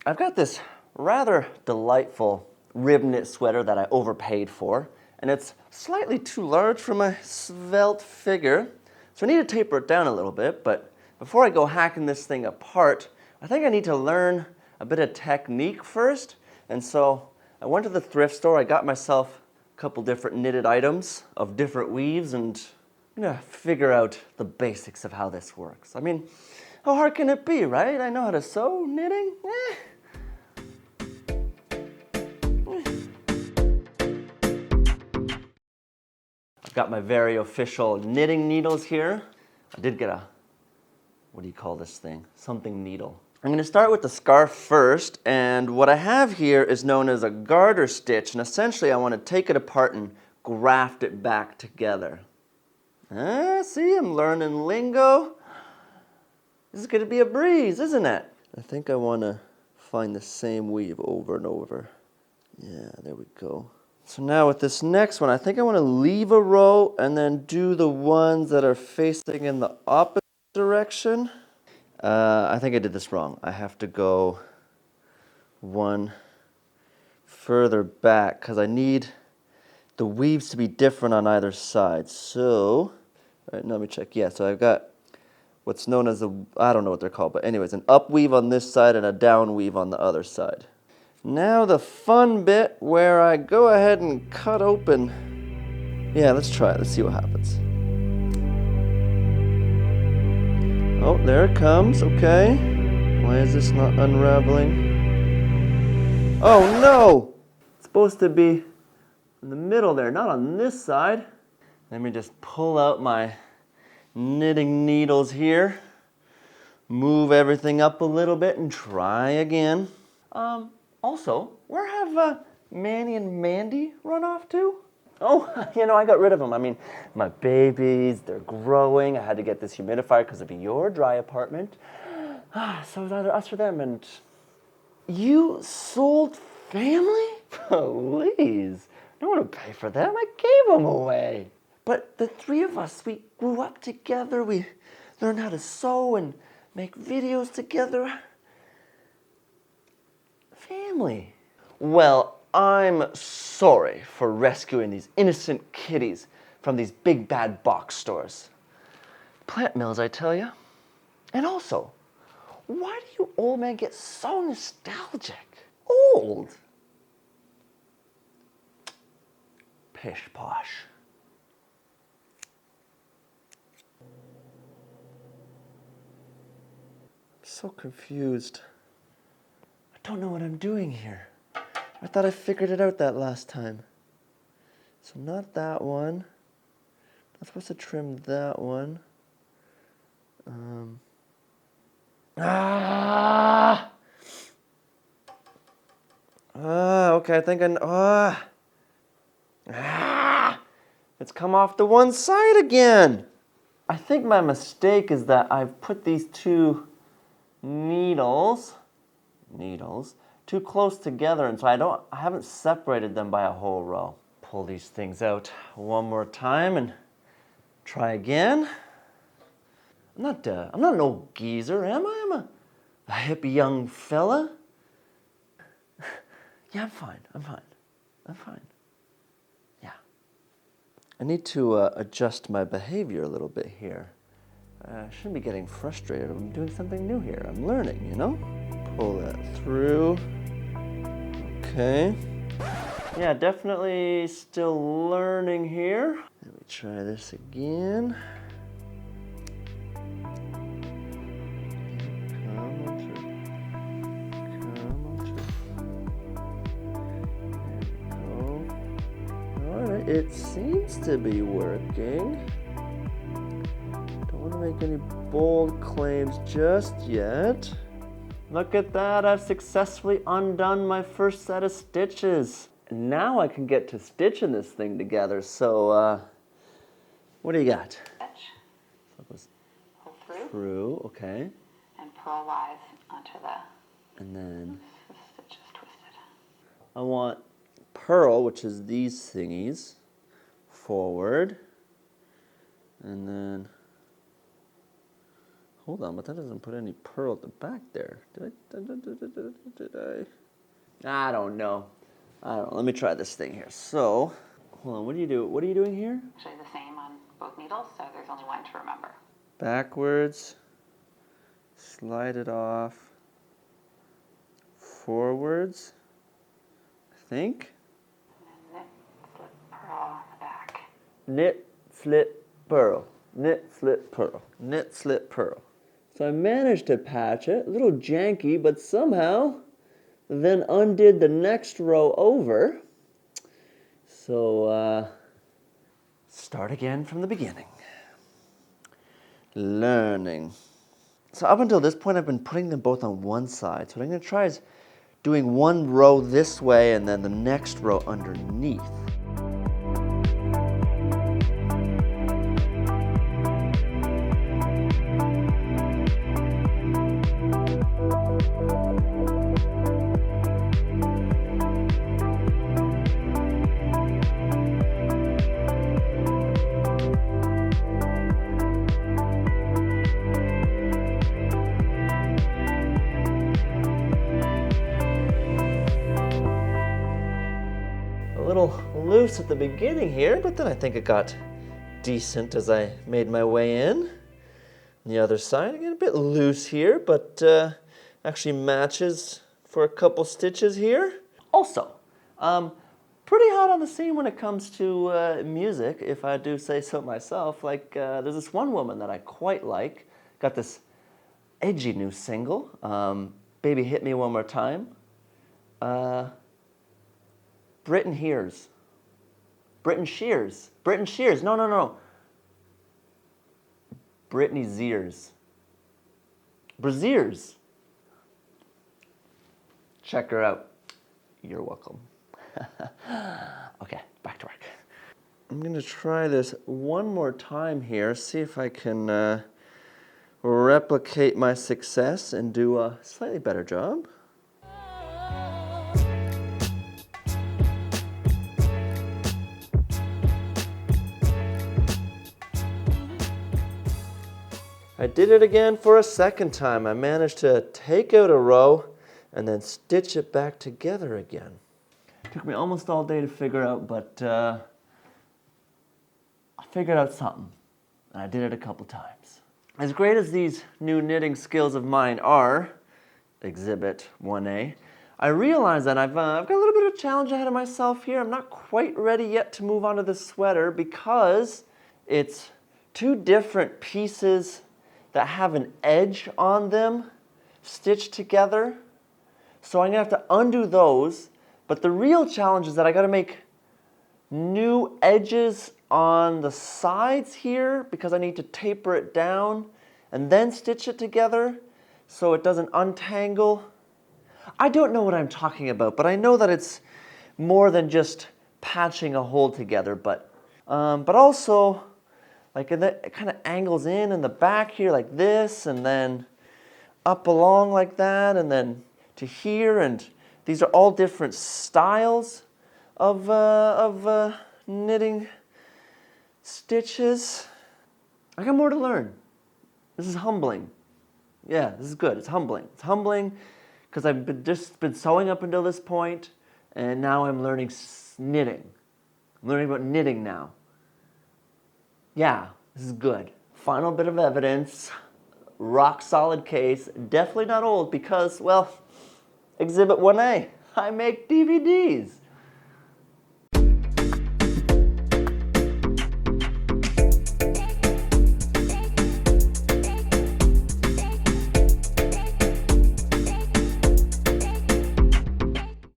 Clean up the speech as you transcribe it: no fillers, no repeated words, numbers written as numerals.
I've got this rather delightful rib knit sweater that I overpaid for, and it's slightly too large for my svelte figure, so I need to taper it down a little bit. But before I go hacking this thing apart, I think I need to learn a bit of technique first. And so I went to the thrift store, I got myself a couple different knitted items of different weaves, and I'm gonna figure out the basics of how this works. I mean, how hard can it be, right? I know how to sew, knitting, I've got my very official knitting needles here. I did get a, what do you call this thing? Something needle. I'm going to start with the scarf first, and what I have here is known as a garter stitch, and essentially I want to take it apart and graft it back together. See, I'm learning lingo. This is going to be a breeze, isn't it? I think I want to find the same weave over and over. Yeah, there we go. So now with this next one, I think I want to leave a row and then do the ones that are facing in the opposite direction. I think I did this wrong. I have to go one further back because I need the weaves to be different on either side. So, all right, let me check. Yeah, so I've got what's known as a, I don't know what they're called, but anyways, an up weave on this side and a down weave on the other side. Now the fun bit where I go ahead and cut open. Yeah, let's try it. Let's see what happens. Oh, there it comes. Okay. Why is this not unraveling? Oh no! It's supposed to be in the middle there, not on this side. Let me just pull out my knitting needles here. Move everything up a little bit and try again. Also, where have Manny and Mandy run off to? Oh, I got rid of them. I mean, my babies, they're growing. I had to get this humidifier because of your dry apartment. So it was either us or them, and you sold family? Please, I don't want to pay for them. I gave them away. But the three of us, we grew up together. We learned how to sew and make videos together. Family. Well, I'm sorry for rescuing these innocent kitties from these big bad box stores. Plant mills, I tell you. And also, why do you old men get so nostalgic? Old. Pish posh. I'm so confused. I don't know what I'm doing here. I thought I figured it out that last time. So not that one. I'm supposed to trim that one. Okay, I think it's come off to one side again. I think my mistake is that I've put these two needles too close together, and so I haven't separated them by a whole row. Pull these things out one more time and try again. I'm not an old geezer, am I? I'm a hip young fella. Yeah, I'm fine. Yeah. I need to adjust my behavior a little bit here. I shouldn't be getting frustrated. I'm doing something new here. I'm learning, Pull that through. Okay. Yeah, definitely still learning here. Let me try this again. Come on through. There we go. All right, it seems to be working. Don't want to make any bold claims just yet. Look at that, I've successfully undone my first set of stitches. Now I can get to stitching this thing together. So, what do you got? Stitch. So it goes Pull through. through, okay. And purl wise onto the And then stitches twisted. I want purl, which is these thingies, forward. And then Hold on, but that doesn't put any purl at the back there. Did I? I don't know. Let me try this thing here. So, hold on, what do you do? What are you doing here? Actually the same on both needles, so there's only one to remember. Backwards, slide it off, forwards, I think. And then knit, slip, purl on the back. Knit, slip, purl. Knit, slip, purl. Knit, slip, purl. So I managed to patch it, a little janky, but somehow then undid the next row over. So, start again from the beginning. Learning. So up until this point, I've been putting them both on one side. So what I'm going to try is doing one row this way and then the next row underneath. A little loose at the beginning here, but then I think it got decent as I made my way in. On the other side, again, a bit loose here, but actually matches for a couple stitches here. Also, pretty hot on the scene when it comes to music, if I do say so myself. Like, there's this one woman that I quite like. Got this edgy new single, Baby Hit Me One More Time. Britton Shears. Britton Shears. Britton Shears. No. Britney Zeers. Braziers. Check her out. You're welcome. Okay, back to work. I'm going to try this one more time here, see if I can replicate my success and do a slightly better job. I did it again for a second time. I managed to take out a row and then stitch it back together again. Took me almost all day to figure out, but I figured out something, and I did it a couple times. As great as these new knitting skills of mine are, Exhibit 1A, I realize that I've got a little bit of a challenge ahead of myself here. I'm not quite ready yet to move on to the sweater because it's two different pieces that have an edge on them stitched together. So I'm gonna have to undo those, but the real challenge is that I gotta make new edges on the sides here because I need to taper it down and then stitch it together so it doesn't untangle. I don't know what I'm talking about, but I know that it's more than just patching a hole together, but also like it kind of angles in the back here like this, and then up along like that, and then to here, and these are all different styles of knitting stitches. I got more to learn. This is humbling. Yeah, this is good. It's humbling. It's humbling because I've just been sewing up until this point, and now I'm learning knitting. I'm learning about knitting now. Yeah, this is good. Final bit of evidence, rock solid case, definitely not old because, well, Exhibit 1A, I make DVDs.